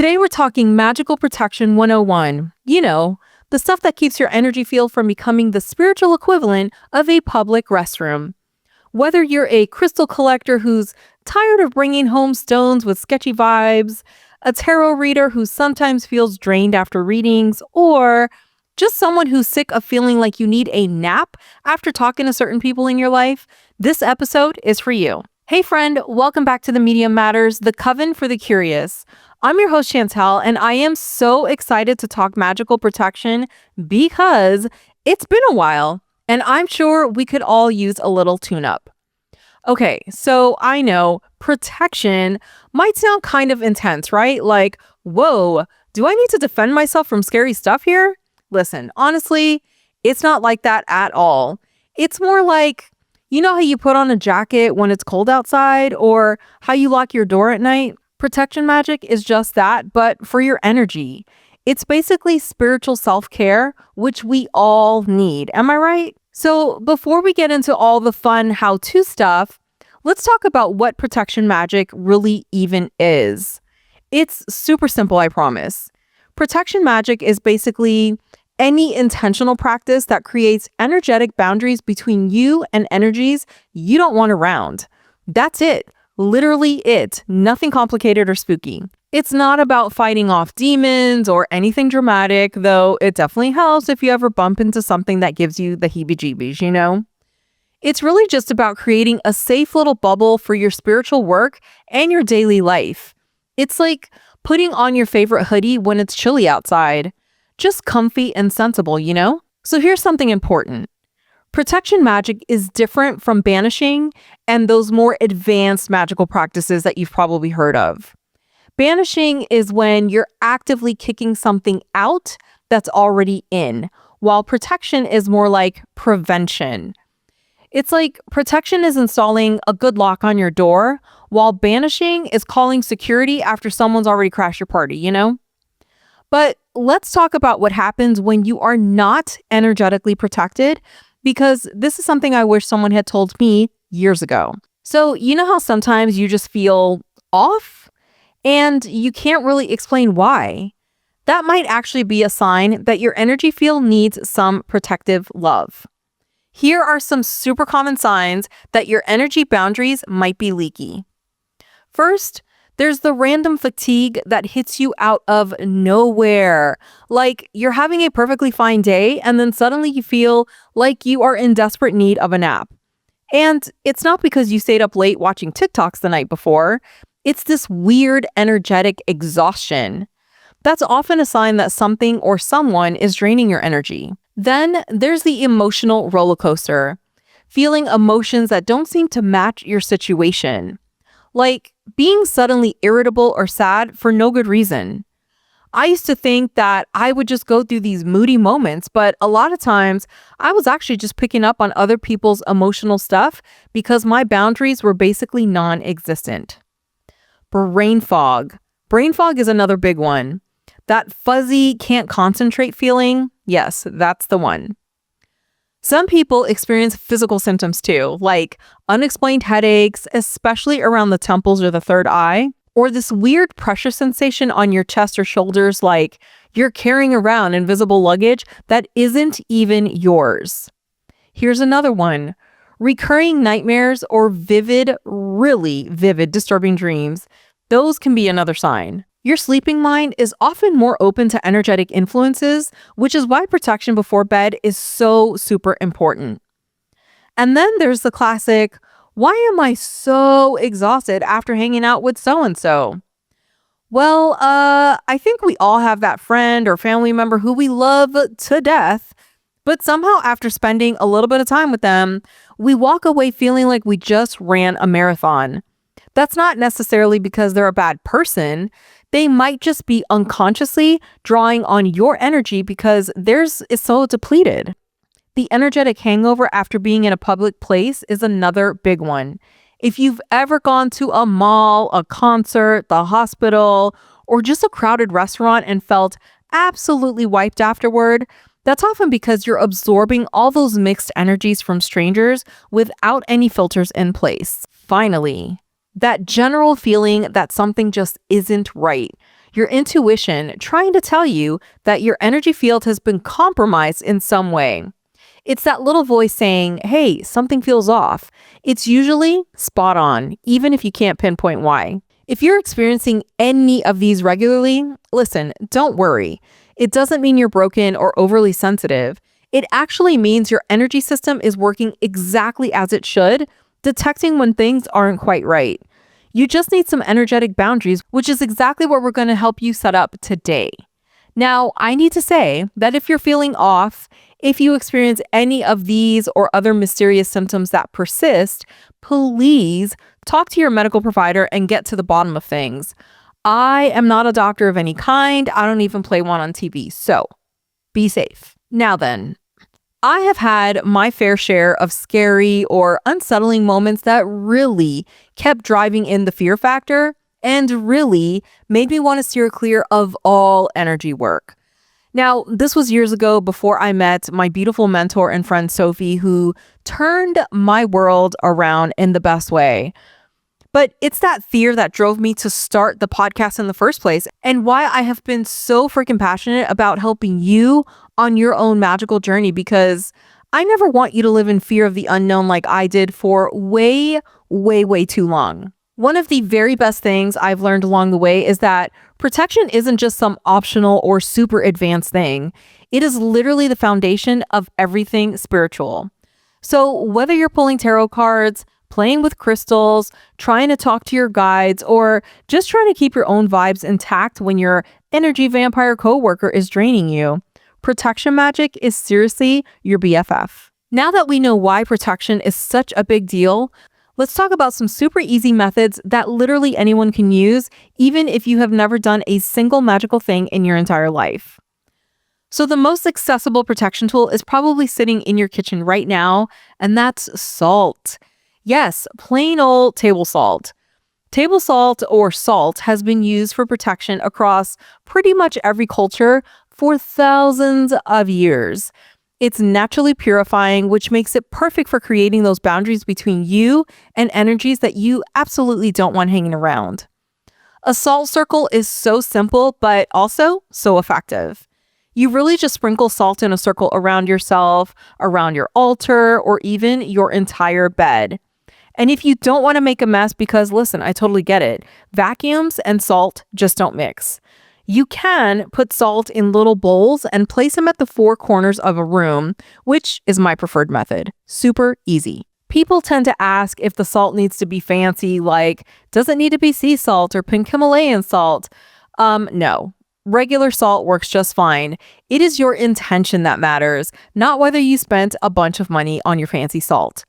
Today we're talking Magical Protection 101. The stuff that keeps your energy field from becoming the spiritual equivalent of a public restroom. Whether you're a crystal collector who's tired of bringing home stones with sketchy vibes, a tarot reader who sometimes feels drained after readings, or just someone who's sick of feeling like you need a nap after talking to certain people in your life, this episode is for you. Hey friend, welcome back to The Medium Matters, the coven for the curious. I'm your host Chantel, and I am so excited to talk magical protection because it's been a while, and I'm sure we could all use a little tune-up. Okay, so I know protection might sound kind of intense, right? Like, whoa, do I need to defend myself from scary stuff here? Listen, honestly, it's not like that at all. It's more like, you know how you put on a jacket when it's cold outside, or how you lock your door at night? Protection magic is just that, but for your energy. It's basically spiritual self-care, which we all need. Am I right? So before we get into all the fun how-to stuff, let's talk about what protection magic really even is. It's super simple, I promise. Protection magic is basically any intentional practice that creates energetic boundaries between you and energies you don't want around. That's it. Literally it. Nothing complicated or spooky. It's not about fighting off demons or anything dramatic, though it definitely helps if you ever bump into something that gives you the heebie-jeebies, you know? It's really just about creating a safe little bubble for your spiritual work and your daily life. It's like putting on your favorite hoodie when it's chilly outside. Just comfy and sensible, you know? So here's something important. Protection magic is different from banishing and those more advanced magical practices that you've probably heard of. Banishing is when you're actively kicking something out that's already in, while protection is more like prevention. It's like protection is installing a good lock on your door, while banishing is calling security after someone's already crashed your party, you know? But let's talk about what happens when you are not energetically protected, because this is something I wish someone had told me years ago. So you know how sometimes you just feel off and you can't really explain why? That might actually be a sign that your energy field needs some protective love. Here are some super common signs that your energy boundaries might be leaky. First, there's the random fatigue that hits you out of nowhere. Like you're having a perfectly fine day and then suddenly you feel like you are in desperate need of a nap. And it's not because you stayed up late watching TikToks the night before. It's this weird energetic exhaustion. That's often a sign that something or someone is draining your energy. Then there's the emotional roller coaster, feeling emotions that don't seem to match your situation. Like being suddenly irritable or sad for no good reason. I used to think that I would just go through these moody moments, but a lot of times I was actually just picking up on other people's emotional stuff because my boundaries were basically non-existent. Brain fog. Brain fog is another big one. That fuzzy, can't concentrate feeling. Yes, that's the one. Some people experience physical symptoms too, like unexplained headaches, especially around the temples or the third eye, or this weird pressure sensation on your chest or shoulders like you're carrying around invisible luggage that isn't even yours. Here's another one. Recurring nightmares or really vivid, disturbing dreams. Those can be another sign. Your sleeping mind is often more open to energetic influences, which is why protection before bed is so super important. And then there's the classic, why am I so exhausted after hanging out with so-and-so? Well, I think we all have that friend or family member who we love to death, but somehow after spending a little bit of time with them, we walk away feeling like we just ran a marathon. That's not necessarily because they're a bad person. They might just be unconsciously drawing on your energy because theirs is so depleted. The energetic hangover after being in a public place is another big one. If you've ever gone to a mall, a concert, the hospital, or just a crowded restaurant and felt absolutely wiped afterward, that's often because you're absorbing all those mixed energies from strangers without any filters in place. Finally, that general feeling that something just isn't right. your intuition trying to tell you that your energy field has been compromised in some way. It's that little voice saying, hey, something feels off. It's usually spot on, even if you can't pinpoint why. If you're experiencing any of these regularly, listen, don't worry. It doesn't mean you're broken or overly sensitive. It actually means your energy system is working exactly as it should, detecting when things aren't quite right. You just need some energetic boundaries, which is exactly what we're going to help you set up today. Now, I need to say that if you're feeling off, if you experience any of these or other mysterious symptoms that persist, please talk to your medical provider and get to the bottom of things. I am not a doctor of any kind. I don't even play one on TV, so be safe. Now then, I have had my fair share of scary or unsettling moments that really kept driving in the fear factor and really made me want to steer clear of all energy work. Now, this was years ago before I met my beautiful mentor and friend Sophie, who turned my world around in the best way. But it's that fear that drove me to start the podcast in the first place and why I have been so freaking passionate about helping you on your own magical journey, because I never want you to live in fear of the unknown like I did for way, way, way too long. One of the very best things I've learned along the way is that protection isn't just some optional or super advanced thing. It is literally the foundation of everything spiritual. So whether you're pulling tarot cards, playing with crystals, trying to talk to your guides, or just trying to keep your own vibes intact when your energy vampire coworker is draining you, protection magic is seriously your BFF. Now that we know why protection is such a big deal, let's talk about some super easy methods that literally anyone can use, even if you have never done a single magical thing in your entire life. So the most accessible protection tool is probably sitting in your kitchen right now, and that's salt. Yes, plain old table salt. Table salt or salt has been used for protection across pretty much every culture for thousands of years. It's naturally purifying, which makes it perfect for creating those boundaries between you and energies that you absolutely don't want hanging around. A salt circle is so simple, but also so effective. You really just sprinkle salt in a circle around yourself, around your altar, or even your entire bed. And if you don't want to make a mess, because listen, I totally get it, vacuums and salt just don't mix. You can put salt in little bowls and place them at the four corners of a room, which is my preferred method. Super easy. People tend to ask if the salt needs to be fancy, like, does it need to be sea salt or pink Himalayan salt? No. Regular salt works just fine. It is your intention that matters, not whether you spent a bunch of money on your fancy salt.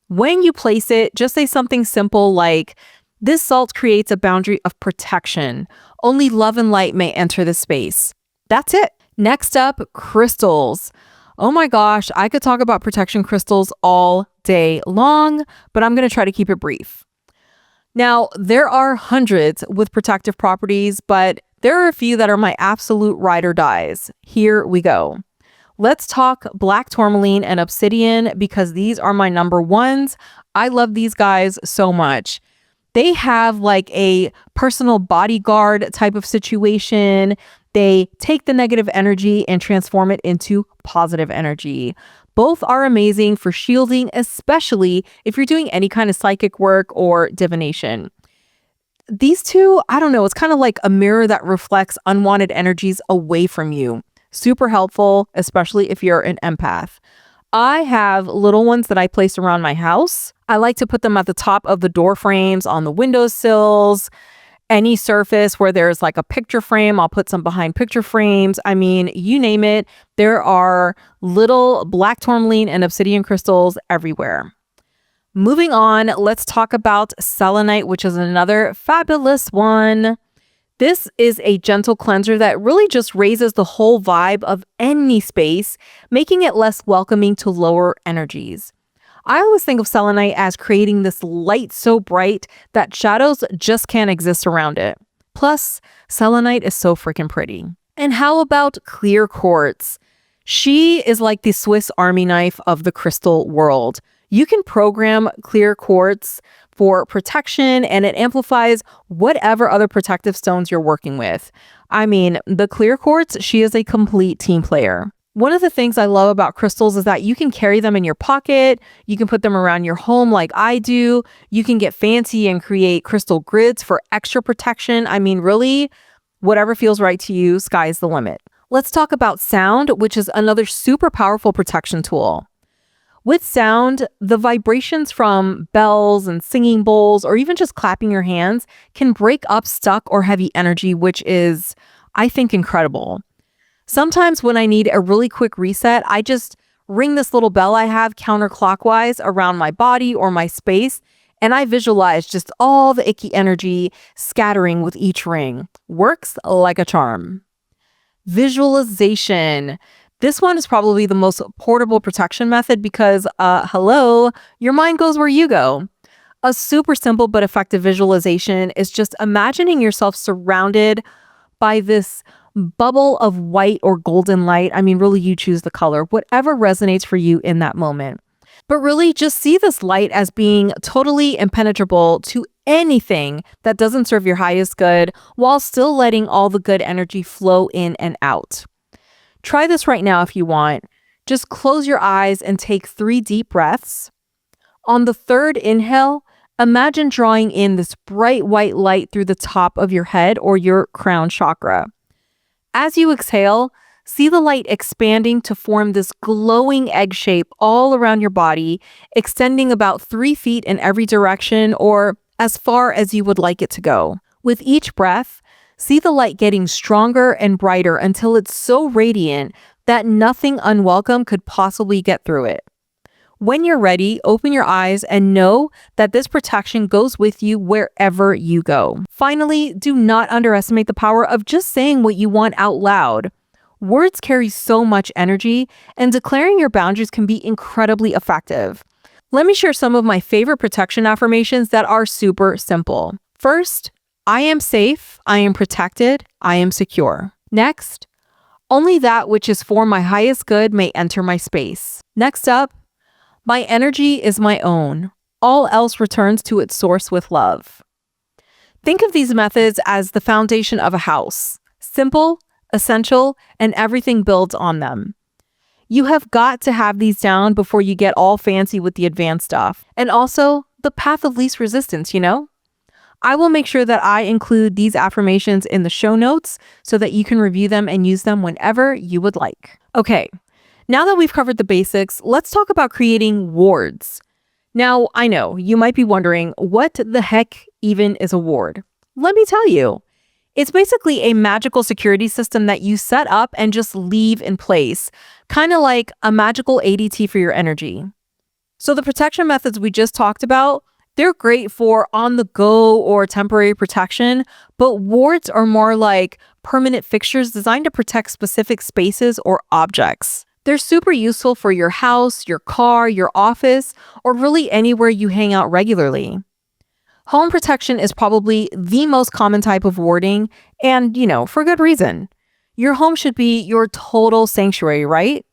When you place it, just say something simple like, this salt creates a boundary of protection. Only love and light may enter the space. That's it. Next up, crystals. Oh my gosh, I could talk about protection crystals all day long, but I'm going to try to keep it brief. Now, there are hundreds with protective properties, but there are a few that are my absolute ride or dies. Here we go. Let's talk black tourmaline and obsidian, because these are my number ones. I love these guys so much. They have like a personal bodyguard type of situation. They take the negative energy and transform it into positive energy. Both are amazing for shielding, especially if you're doing any kind of psychic work or divination. These two, I don't know, it's kind of like a mirror that reflects unwanted energies away from you. Super helpful, especially if you're an empath. I have little ones that I place around my house. I like to put them at the top of the door frames, on the windowsills, any surface where there's like a picture frame. I'll put some behind picture frames. I mean, you name it. There are little black tourmaline and obsidian crystals everywhere. Moving on, let's talk about selenite, which is another fabulous one. This is a gentle cleanser that really just raises the whole vibe of any space, making it less welcoming to lower energies. I always think of selenite as creating this light so bright that shadows just can't exist around it. Plus, selenite is so freaking pretty. And how about clear quartz? She is like the Swiss Army knife of the crystal world. You can program clear quartz for protection and it amplifies whatever other protective stones you're working with. I mean, the clear quartz, she is a complete team player. One of the things I love about crystals is that you can carry them in your pocket, you can put them around your home like I do, you can get fancy and create crystal grids for extra protection. I mean, really, whatever feels right to you, sky's the limit. Let's talk about sound, which is another super powerful protection tool. With sound, the vibrations from bells and singing bowls, or even just clapping your hands, can break up stuck or heavy energy, which is, I think, incredible. Sometimes when I need a really quick reset, I just ring this little bell I have counterclockwise around my body or my space, and I visualize just all the icky energy scattering with each ring. Works like a charm. Visualization. This one is probably the most portable protection method because, hello, your mind goes where you go. A super simple but effective visualization is just imagining yourself surrounded by this bubble of white or golden light. I mean, really, you choose the color, whatever resonates for you in that moment. But really, just see this light as being totally impenetrable to anything that doesn't serve your highest good while still letting all the good energy flow in and out. Try this right now if you want. Just close your eyes and take 3 deep breaths. On the third inhale, imagine drawing in this bright white light through the top of your head or your crown chakra. As you exhale, see the light expanding to form this glowing egg shape all around your body, extending about 3 feet in every direction or as far as you would like it to go. With each breath, see the light getting stronger and brighter until it's so radiant that nothing unwelcome could possibly get through it. When you're ready, open your eyes and know that this protection goes with you wherever you go. Finally, do not underestimate the power of just saying what you want out loud. Words carry so much energy, and declaring your boundaries can be incredibly effective. Let me share some of my favorite protection affirmations that are super simple. First, I am safe, I am protected, I am secure. Next, only that which is for my highest good may enter my space. Next up, my energy is my own. All else returns to its source with love. Think of these methods as the foundation of a house. Simple, essential, and everything builds on them. You have got to have these down before you get all fancy with the advanced stuff. And also, the path of least resistance, you know? I will make sure that I include these affirmations in the show notes so that you can review them and use them whenever you would like. Okay, now that we've covered the basics, let's talk about creating wards. Now, I know you might be wondering, what the heck even is a ward? Let me tell you. It's basically a magical security system that you set up and just leave in place, kind of like a magical ADT for your energy. So the protection methods we just talked about, they're great for on-the-go or temporary protection, but wards are more like permanent fixtures designed to protect specific spaces or objects. They're super useful for your house, your car, your office, or really anywhere you hang out regularly. Home protection is probably the most common type of warding, and, for good reason. Your home should be your total sanctuary, right?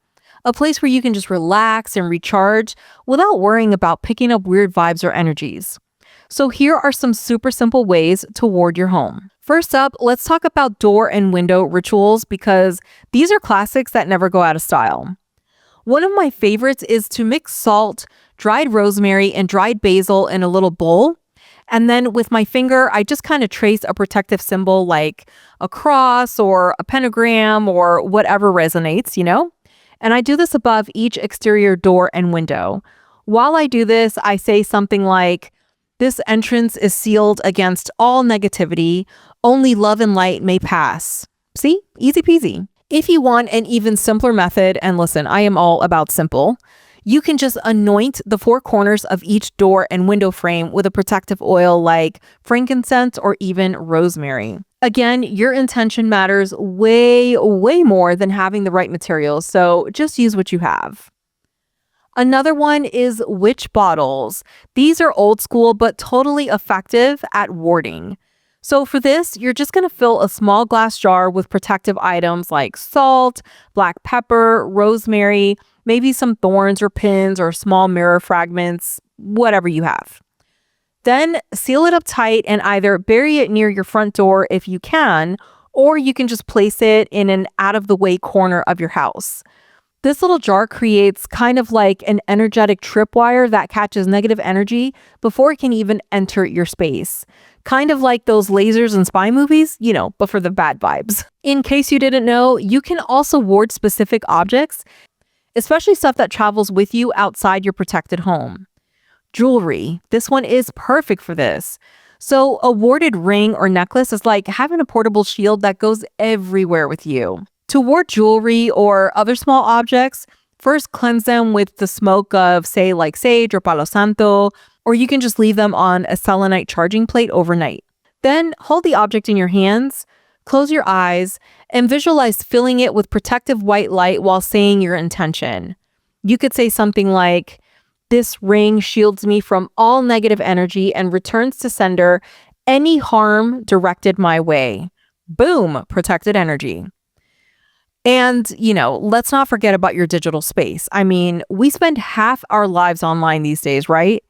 A place where you can just relax and recharge without worrying about picking up weird vibes or energies. So here are some super simple ways to ward your home. First up, let's talk about door and window rituals because these are classics that never go out of style. One of my favorites is to mix salt, dried rosemary, and dried basil in a little bowl. And then with my finger, I just kind of trace a protective symbol like a cross or a pentagram or whatever resonates, And I do this above each exterior door and window. While I do this, I say something like, "This entrance is sealed against all negativity. Only love and light may pass." See? Easy peasy. If you want an even simpler method, and listen, I am all about simple, you can just anoint the 4 corners of each door and window frame with a protective oil like frankincense or even rosemary. Again, your intention matters way, way more than having the right materials, so just use what you have. Another one is witch bottles. These are old school but totally effective at warding. So for this, you're just going to fill a small glass jar with protective items like salt, black pepper, rosemary, maybe some thorns or pins or small mirror fragments, whatever you have. Then seal it up tight and either bury it near your front door if you can, or you can just place it in an out-of-the-way corner of your house. This little jar creates kind of like an energetic tripwire that catches negative energy before it can even enter your space. Kind of like those lasers in spy movies, but for the bad vibes. In case you didn't know, you can also ward specific objects, especially stuff that travels with you outside your protected home. Jewelry. This one is perfect for this. So a warded ring or necklace is like having a portable shield that goes everywhere with you. To ward jewelry or other small objects, first cleanse them with the smoke of, say, like sage or palo santo, or you can just leave them on a selenite charging plate overnight. Then hold the object in your hands, close your eyes, and visualize filling it with protective white light while saying your intention. You could say something like, "This ring shields me from all negative energy and returns to sender any harm directed my way." Boom, protected energy. And, let's not forget about your digital space. I mean, we spend half our lives online these days, right?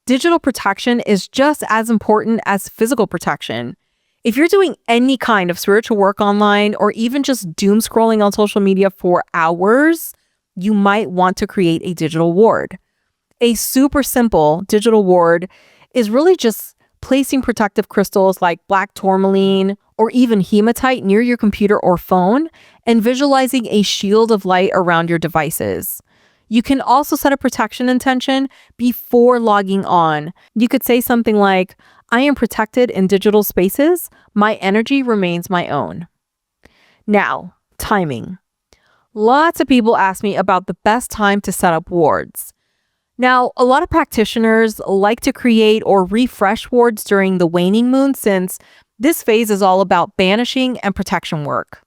Digital protection is just as important as physical protection. If you're doing any kind of spiritual work online or even just doom scrolling on social media for hours, you might want to create a digital ward. A super simple digital ward is really just placing protective crystals like black tourmaline or even hematite near your computer or phone and visualizing a shield of light around your devices. You can also set a protection intention before logging on. You could say something like, "I am protected in digital spaces. My energy remains my own." Now, timing. Lots of people ask me about the best time to set up wards. Now, a lot of practitioners like to create or refresh wards during the waning moon since this phase is all about banishing and protection work.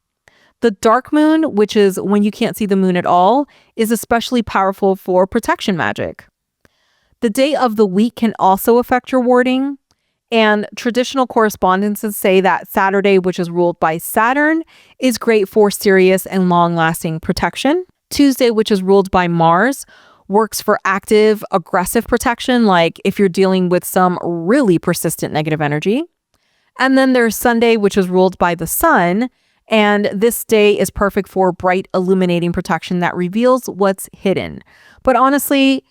The dark moon, which is when you can't see the moon at all, is especially powerful for protection magic. The day of the week can also affect your warding, and traditional correspondences say that Saturday, which is ruled by Saturn, is great for serious and long-lasting protection. Tuesday, which is ruled by Mars, works for active, aggressive protection, like if you're dealing with some really persistent negative energy. And then there's Sunday, which is ruled by the sun, and this day is perfect for bright, illuminating protection that reveals what's hidden. But honestly,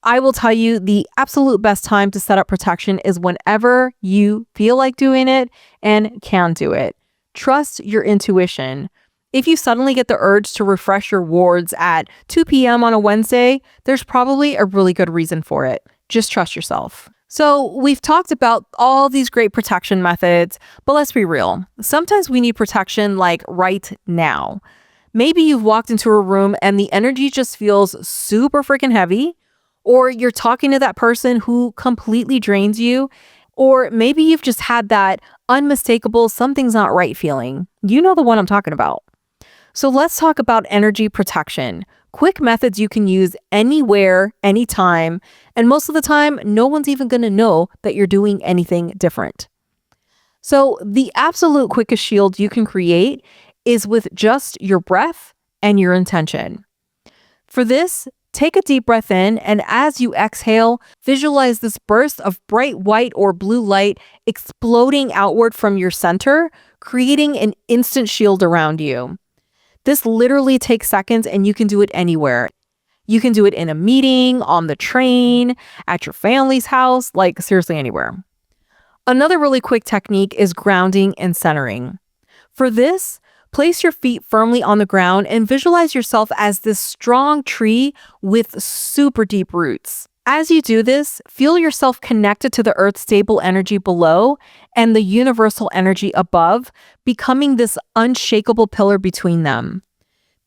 I will tell you the absolute best time to set up protection is whenever you feel like doing it and can do it. Trust your intuition. If you suddenly get the urge to refresh your wards at 2 p.m. on a Wednesday, there's probably a really good reason for it. Just trust yourself. So we've talked about all these great protection methods, but let's be real. Sometimes we need protection like right now. Maybe you've walked into a room and the energy just feels super freaking heavy, or you're talking to that person who completely drains you, or maybe you've just had that unmistakable something's not right feeling. You know the one I'm talking about. So let's talk about energy protection. Quick methods you can use anywhere, anytime, and most of the time, no one's even going to know that you're doing anything different. So the absolute quickest shield you can create is with just your breath and your intention. For this, take a deep breath in, and as you exhale, visualize this burst of bright white or blue light exploding outward from your center, creating an instant shield around you. This literally takes seconds and you can do it anywhere. You can do it in a meeting, on the train, at your family's house, like seriously anywhere. Another really quick technique is grounding and centering. For this, place your feet firmly on the ground and visualize yourself as this strong tree with super deep roots. As you do this, feel yourself connected to the Earth's stable energy below and the universal energy above, becoming this unshakable pillar between them.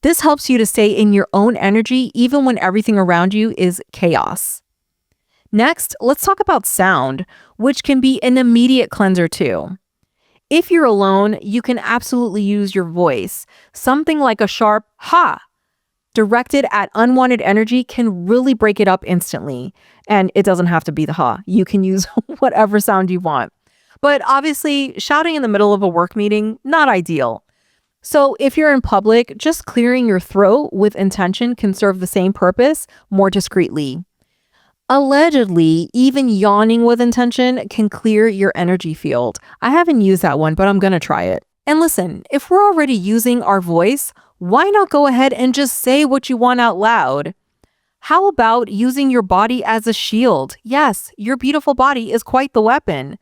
This helps you to stay in your own energy even when everything around you is chaos. Next, let's talk about sound, which can be an immediate cleanser too. If you're alone, you can absolutely use your voice. Something like a sharp "ha" directed at unwanted energy can really break it up instantly. And it doesn't have to be the "ha." You can use whatever sound you want. But obviously, shouting in the middle of a work meeting, not ideal. So, if you're in public, just clearing your throat with intention can serve the same purpose more discreetly. Allegedly, even yawning with intention can clear your energy field. I haven't used that one, but I'm going to try it. And listen, if we're already using our voice, why not go ahead and just say what you want out loud? How about using your body as a shield? Yes, your beautiful body is quite the weapon.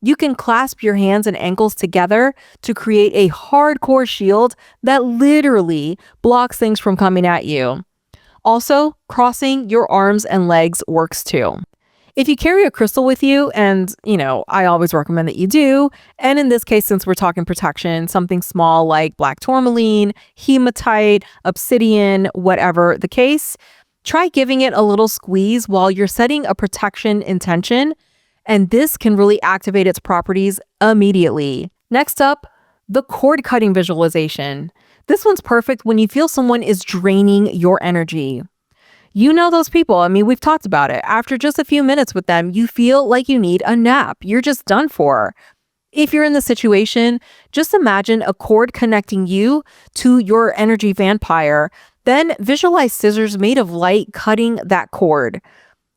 You can clasp your hands and ankles together to create a hardcore shield that literally blocks things from coming at you. Also, crossing your arms and legs works too. If you carry a crystal with you, and I always recommend that you do, and in this case, since we're talking protection, something small like black tourmaline, hematite, obsidian, whatever the case, try giving it a little squeeze while you're setting a protection intention, and this can really activate its properties immediately. Next up, the cord cutting visualization. This one's perfect when you feel someone is draining your energy. You know those people. I mean, we've talked about it. After just a few minutes with them, you feel like you need a nap. You're just done for. If you're in the situation, just imagine a cord connecting you to your energy vampire. Then visualize scissors made of light cutting that cord.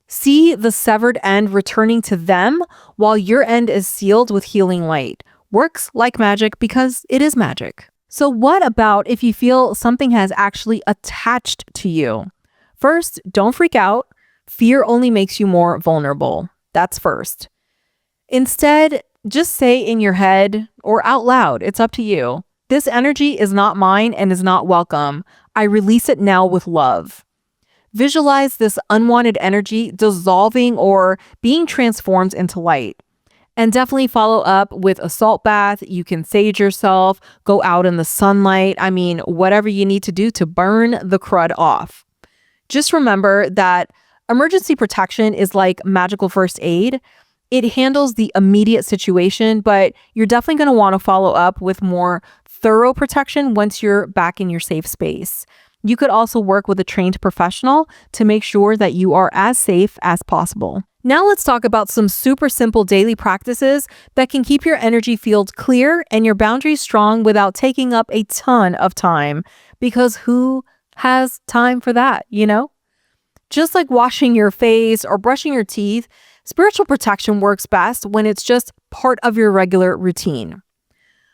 See the severed end returning to them while your end is sealed with healing light. Works like magic because it is magic. So what about if you feel something has actually attached to you? First, don't freak out. Fear only makes you more vulnerable. That's first. Instead, just say in your head or out loud, it's up to you. This energy is not mine and is not welcome. I release it now with love. Visualize this unwanted energy dissolving or being transformed into light. And definitely follow up with a salt bath. You can sage yourself, go out in the sunlight. I mean, whatever you need to do to burn the crud off. Just remember that emergency protection is like magical first aid. It handles the immediate situation, but you're definitely going to want to follow up with more thorough protection once you're back in your safe space. You could also work with a trained professional to make sure that you are as safe as possible. Now let's talk about some super simple daily practices that can keep your energy field clear and your boundaries strong without taking up a ton of time. Because who has time for that, Just like washing your face or brushing your teeth, spiritual protection works best when it's just part of your regular routine.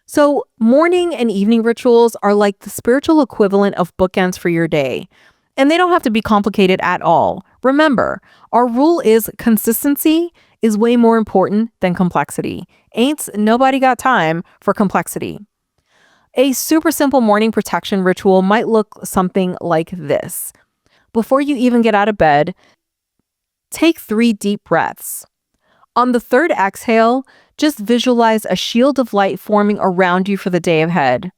So morning and evening rituals are like the spiritual equivalent of bookends for your day. And they don't have to be complicated at all. Remember, our rule is consistency is way more important than complexity. Ain't nobody got time for complexity. A super simple morning protection ritual might look something like this. Before you even get out of bed, take 3 deep breaths. On the third exhale, just visualize a shield of light forming around you for the day ahead.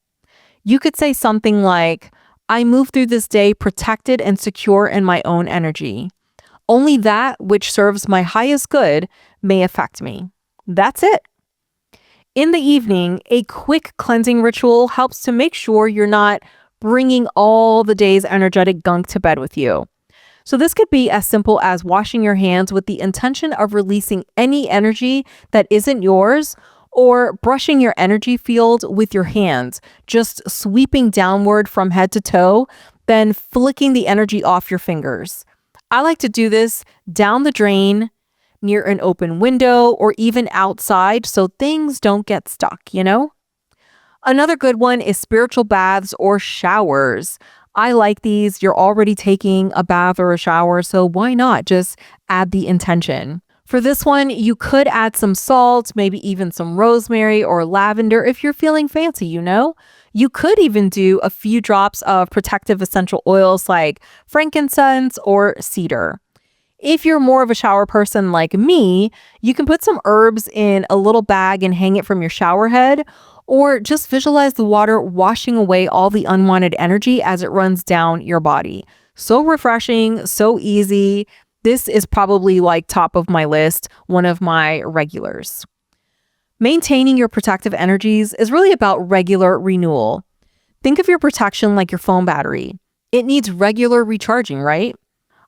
You could say something like, I move through this day protected and secure in my own energy. Only that which serves my highest good may affect me. That's it. In the evening, a quick cleansing ritual helps to make sure you're not bringing all the day's energetic gunk to bed with you. So this could be as simple as washing your hands with the intention of releasing any energy that isn't yours, or brushing your energy field with your hands, just sweeping downward from head to toe, then flicking the energy off your fingers. I like to do this down the drain, near an open window, or even outside so things don't get stuck, Another good one is spiritual baths or showers. I like these. You're already taking a bath or a shower, so why not just add the intention? For this one, you could add some salt, maybe even some rosemary or lavender if you're feeling fancy, You could even do a few drops of protective essential oils like frankincense or cedar. If you're more of a shower person like me, you can put some herbs in a little bag and hang it from your shower head, or just visualize the water washing away all the unwanted energy as it runs down your body. So refreshing, so easy. This is probably like top of my list, one of my regulars. Maintaining your protective energies is really about regular renewal. Think of your protection like your phone battery. It needs regular recharging, right?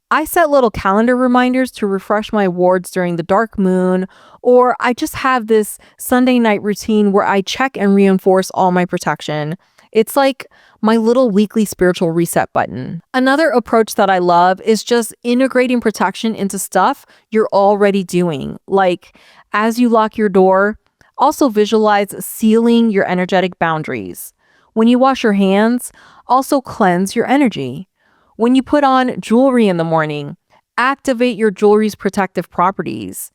I set little calendar reminders to refresh my wards during the dark moon, or I just have this Sunday night routine where I check and reinforce all my protection. It's like my little weekly spiritual reset button. Another approach that I love is just integrating protection into stuff you're already doing. Like as you lock your door, also visualize sealing your energetic boundaries. When you wash your hands, also cleanse your energy. When you put on jewelry in the morning, activate your jewelry's protective properties.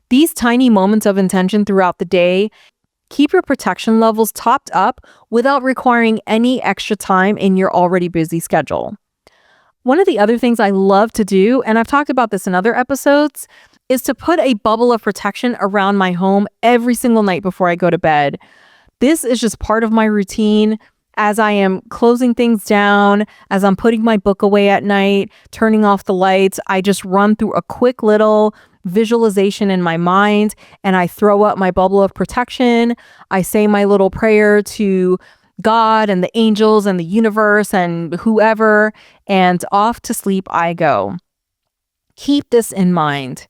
These tiny moments of intention throughout the day keep your protection levels topped up without requiring any extra time in your already busy schedule. One of the other things I love to do, and I've talked about this in other episodes, is to put a bubble of protection around my home every single night before I go to bed. This is just part of my routine as I am closing things down, as I'm putting my book away at night, turning off the lights. I just run through a quick little visualization in my mind and I throw up my bubble of protection. I say my little prayer to God and the angels and the universe and whoever, and off to sleep I go. Keep this in mind.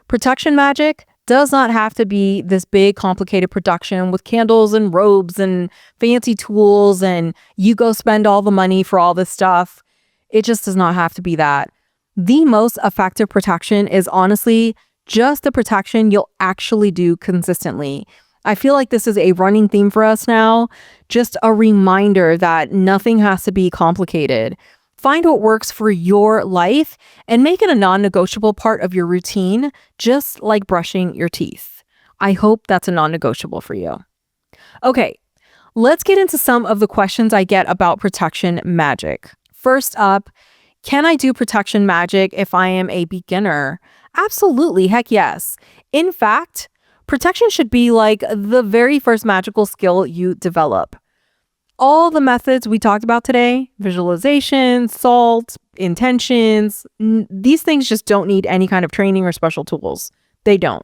Protection magic does not have to be this big, complicated production with candles and robes and fancy tools and you go spend all the money for all this stuff. It just does not have to be that. The most effective protection is honestly just the protection you'll actually do consistently. I feel like this is a running theme for us now. Just a reminder that nothing has to be complicated. Find what works for your life and make it a non-negotiable part of your routine, just like brushing your teeth. I hope that's a non-negotiable for you. Okay, let's get into some of the questions I get about protection magic. First up, can I do protection magic if I am a beginner? Absolutely, heck yes. In fact, protection should be like the very first magical skill you develop. All the methods we talked about today, visualization, salt, intentions, these things just don't need any kind of training or special tools. They don't.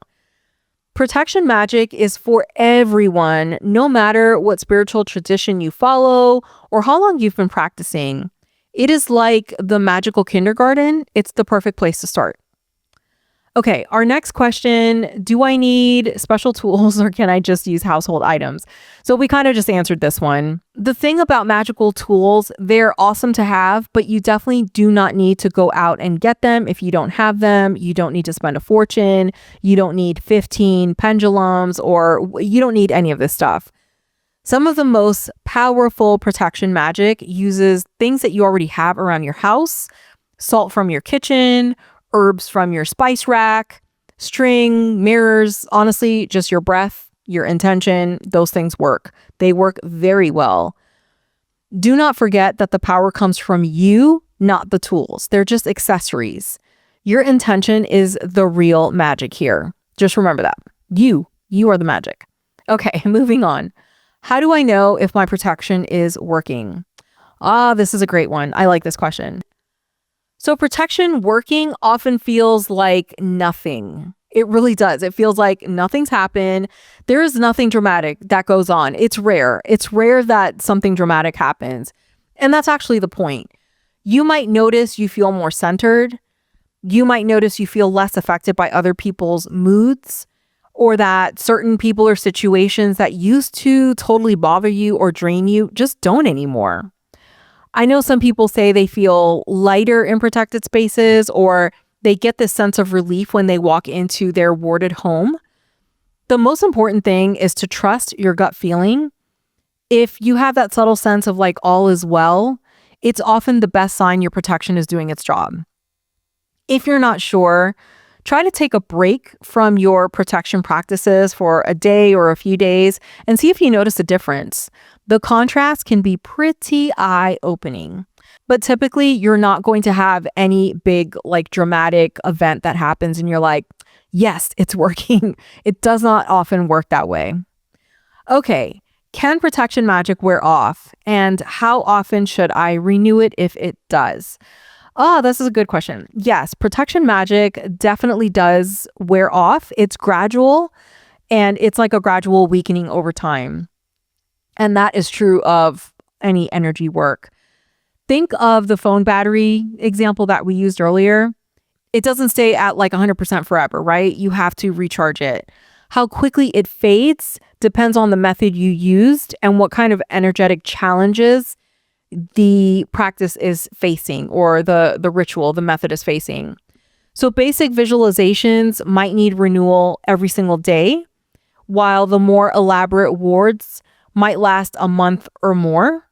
Protection magic is for everyone, no matter what spiritual tradition you follow or how long you've been practicing. It is like the magical kindergarten. It's the perfect place to start. Okay, our next question, do I need special tools or can I just use household items? So we kind of just answered this one. The thing about magical tools, they're awesome to have, but you definitely do not need to go out and get them if you don't have them. You don't need to spend a fortune. You don't need 15 pendulums or you don't need any of this stuff. Some of the most powerful protection magic uses things that you already have around your house, salt from your kitchen, herbs from your spice rack, string, mirrors, honestly, just your breath, your intention, those things work. They work very well. Do not forget that the power comes from you, not the tools. They're just accessories. Your intention is the real magic here. Just remember that. You are the magic. Okay, moving on. How do I know if my protection is working? This is a great one. I like this question. So protection working often feels like nothing. It really does. It feels like nothing's happened. There is nothing dramatic that goes on. It's rare. It's rare that something dramatic happens. And that's actually the point. You might notice you feel more centered. You might notice you feel less affected by other people's moods, or that certain people or situations that used to totally bother you or drain you just don't anymore. I know some people say they feel lighter in protected spaces or they get this sense of relief when they walk into their warded home. The most important thing is to trust your gut feeling. If you have that subtle sense of like all is well, it's often the best sign your protection is doing its job. If you're not sure, try to take a break from your protection practices for a day or a few days and see if you notice a difference. The contrast can be pretty eye-opening, but typically you're not going to have any big like dramatic event that happens and you're like, yes, it's working. It does not often work that way. Okay, can protection magic wear off? And how often should I renew it if it does? This is a good question. Yes, protection magic definitely does wear off. It's gradual and it's like a gradual weakening over time. And that is true of any energy work. Think of the phone battery example that we used earlier. It doesn't stay at like 100% forever, right? You have to recharge it. How quickly it fades depends on the method you used and what kind of energetic challenges the practice is facing, or the ritual, the method is facing. So basic visualizations might need renewal every single day, while the more elaborate wards might last a month or more.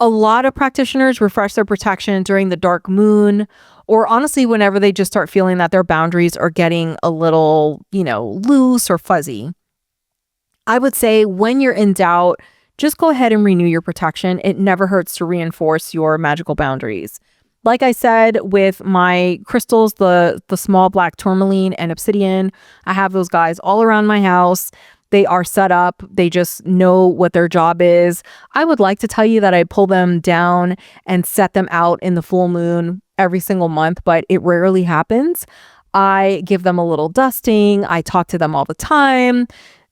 A lot of practitioners refresh their protection during the dark moon, or honestly, whenever they just start feeling that their boundaries are getting a little, loose or fuzzy. I would say when you're in doubt, just go ahead and renew your protection. It never hurts to reinforce your magical boundaries. Like I said, with my crystals, the small black tourmaline and obsidian, I have those guys all around my house. They are set up. They just know what their job is. I would like to tell you that I pull them down and set them out in the full moon every single month, but it rarely happens. I give them a little dusting. I talk to them all the time.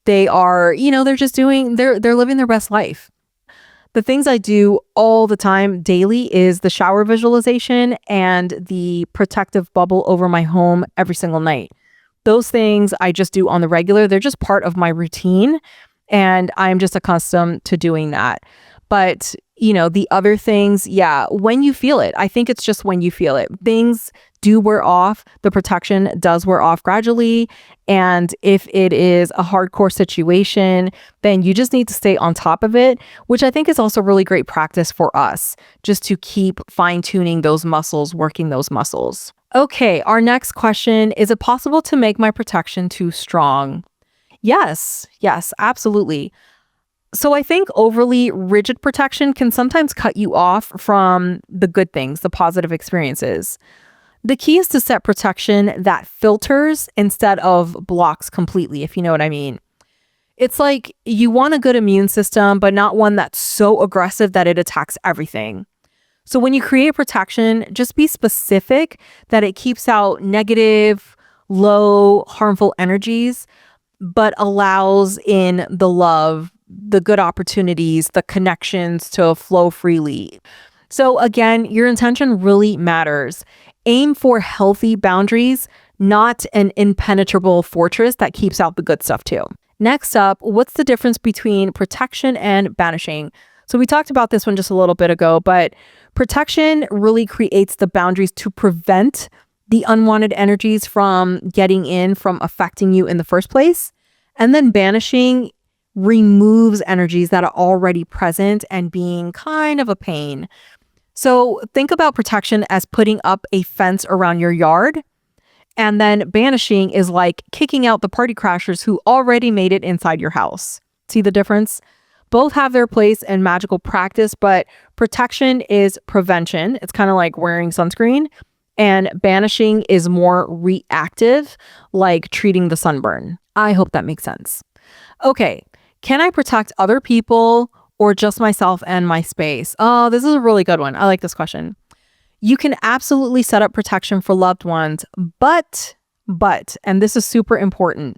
They are, they're just they're living their best life. The things I do all the time daily is the shower visualization and the protective bubble over my home every single night. Those things I just do on the regular. They're just part of my routine, and I'm just accustomed to doing that. But, the other things, when you feel it, I think it's just when you feel it. Things do wear off. The protection does wear off gradually. And if it is a hardcore situation, then you just need to stay on top of it, which I think is also really great practice for us, just to keep fine-tuning those muscles, working those muscles. Okay, our next question, is it possible to make my protection too strong? Yes, absolutely. So I think overly rigid protection can sometimes cut you off from the good things, the positive experiences. The key is to set protection that filters instead of blocks completely, if you know what I mean. It's like you want a good immune system, but not one that's so aggressive that it attacks everything. So when you create protection, just be specific that it keeps out negative, low, harmful energies, but allows in the love, the good opportunities, the connections to flow freely. So again, your intention really matters. Aim for healthy boundaries, not an impenetrable fortress that keeps out the good stuff too. Next up, what's the difference between protection and banishing? So we talked about this one just a little bit ago, but protection really creates the boundaries to prevent the unwanted energies from getting in, from affecting you in the first place. And then banishing removes energies that are already present and being kind of a pain. So think about protection as putting up a fence around your yard. And then banishing is like kicking out the party crashers who already made it inside your house. See the difference? Both have their place in magical practice, but protection is prevention. It's kind of like wearing sunscreen. And banishing is more reactive, like treating the sunburn. I hope that makes sense. Okay, can I protect other people or just myself and my space? Oh, this is a really good one. I like this question. You can absolutely set up protection for loved ones, but, and this is super important,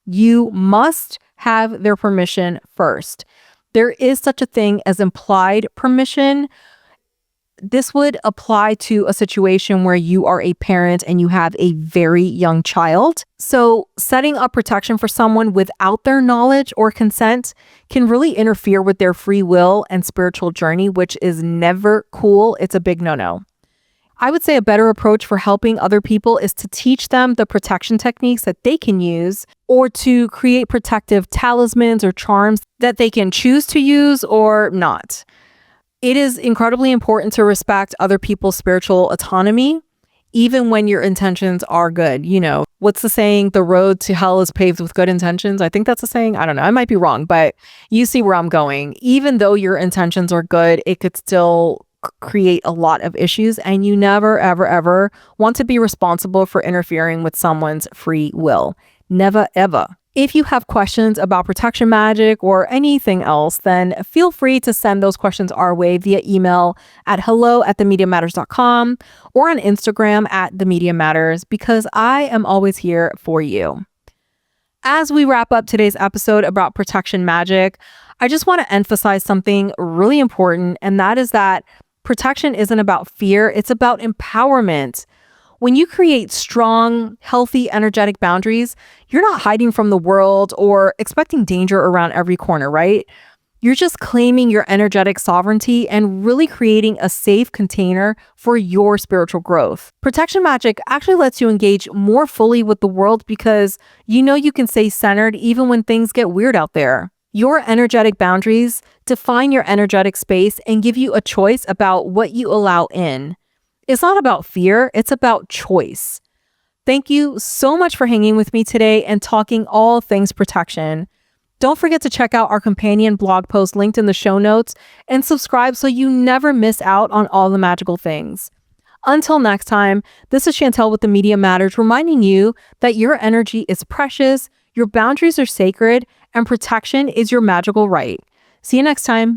you must have their permission first. There is such a thing as implied permission. This would apply to a situation where you are a parent and you have a very young child. So setting up protection for someone without their knowledge or consent can really interfere with their free will and spiritual journey, which is never cool. It's a big no-no. I would say a better approach for helping other people is to teach them the protection techniques that they can use, or to create protective talismans or charms that they can choose to use or not. It is incredibly important to respect other people's spiritual autonomy, even when your intentions are good. You know, what's the saying? The road to hell is paved with good intentions. I think that's a saying. I don't know. I might be wrong, but you see where I'm going. Even though your intentions are good, it could still create a lot of issues, and you never, ever, ever want to be responsible for interfering with someone's free will. Never, ever. If you have questions about protection magic or anything else, then feel free to send those questions our way via email at hello@themediamatters.com or on Instagram @themediamatters, because I am always here for you. As we wrap up today's episode about protection magic, I just want to emphasize something really important, and that is that protection isn't about fear, it's about empowerment. When you create strong, healthy, energetic boundaries, you're not hiding from the world or expecting danger around every corner, right? You're just claiming your energetic sovereignty and really creating a safe container for your spiritual growth. Protection magic actually lets you engage more fully with the world because you know you can stay centered even when things get weird out there. Your energetic boundaries define your energetic space and give you a choice about what you allow in. It's not about fear, it's about choice. Thank you so much for hanging with me today and talking all things protection. Don't forget to check out our companion blog post linked in the show notes and subscribe so you never miss out on all the magical things. Until next time, this is Chantel with the Media Matters reminding you that your energy is precious, your boundaries are sacred, and protection is your magical right. See you next time.